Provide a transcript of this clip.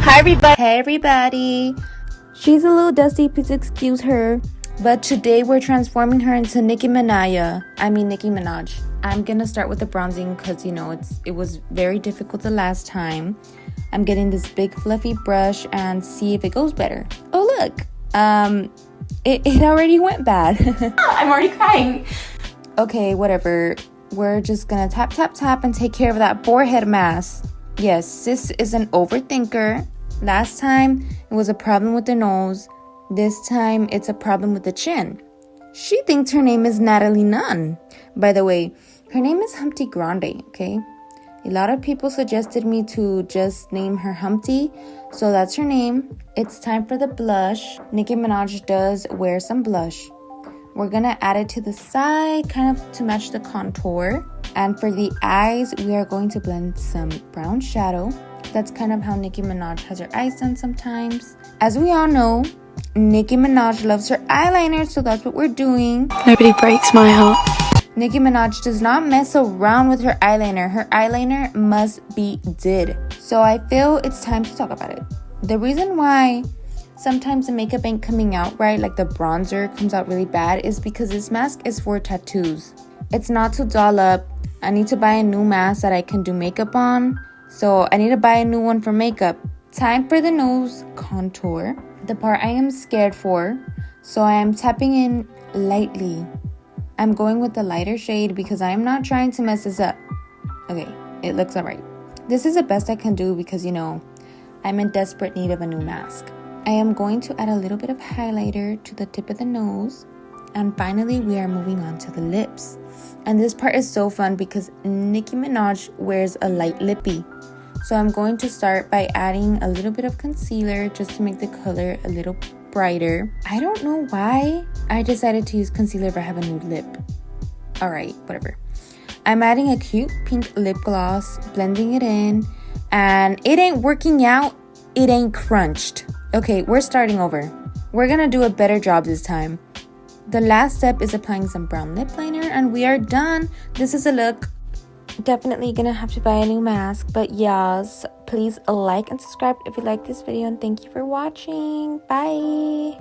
Hey everybody. She's a little dusty, please excuse her. But today we're transforming her into Nicki Minaj. I'm gonna start with the bronzing because it was very difficult the last time. I'm getting this big fluffy brush and see if it goes better. Oh look, it already went bad. I'm already crying. Okay, whatever. We're just gonna tap and take care of that forehead mask. Yes, sis is an overthinker. Last time it was a problem with the nose. This time it's a problem with the chin. She thinks her name is Natalie Nunn. By the way, her name is Humpty Grande, okay? A lot of people suggested me to just name her Humpty, so that's her name. It's time for the blush. Nicki Minaj does wear some blush. We're gonna add it to the side, kind of to match the contour. And for the eyes, we are going to blend some brown shadow. That's kind of how Nicki Minaj has her eyes done sometimes. As we all know, Nicki Minaj loves her eyeliner, so that's what we're doing. Nobody breaks my heart. Nicki Minaj does not mess around with her eyeliner. Her eyeliner must be did. So I feel it's time to talk about it. The reason why sometimes the makeup ain't coming out right, like the bronzer comes out really bad, is because this mask is for tattoos. It's not to doll up. I need to buy a new mask that I can do makeup on. So I need to buy a new one for makeup. Time for the nose contour. The part I am scared for. So I am tapping in lightly. I'm going with the lighter shade because I am not trying to mess this up. Okay, it looks alright. This is the best I can do because, I'm in desperate need of a new mask. I am going to add a little bit of highlighter to the tip of the nose. And finally, we are moving on to the lips. And this part is so fun because Nicki Minaj wears a light lippy. So I'm going to start by adding a little bit of concealer just to make the color a little brighter. I don't know why I decided to use concealer if I have a nude lip. Alright, whatever. I'm adding a cute pink lip gloss, blending it in. And it ain't working out. It ain't crunched. Okay, we're starting over. We're gonna do a better job this time. The last step is applying some brown lip liner and we are done. This is a look. Definitely gonna have to buy a new mask, but yes, please like and subscribe if you like this video, and thank you for watching. Bye.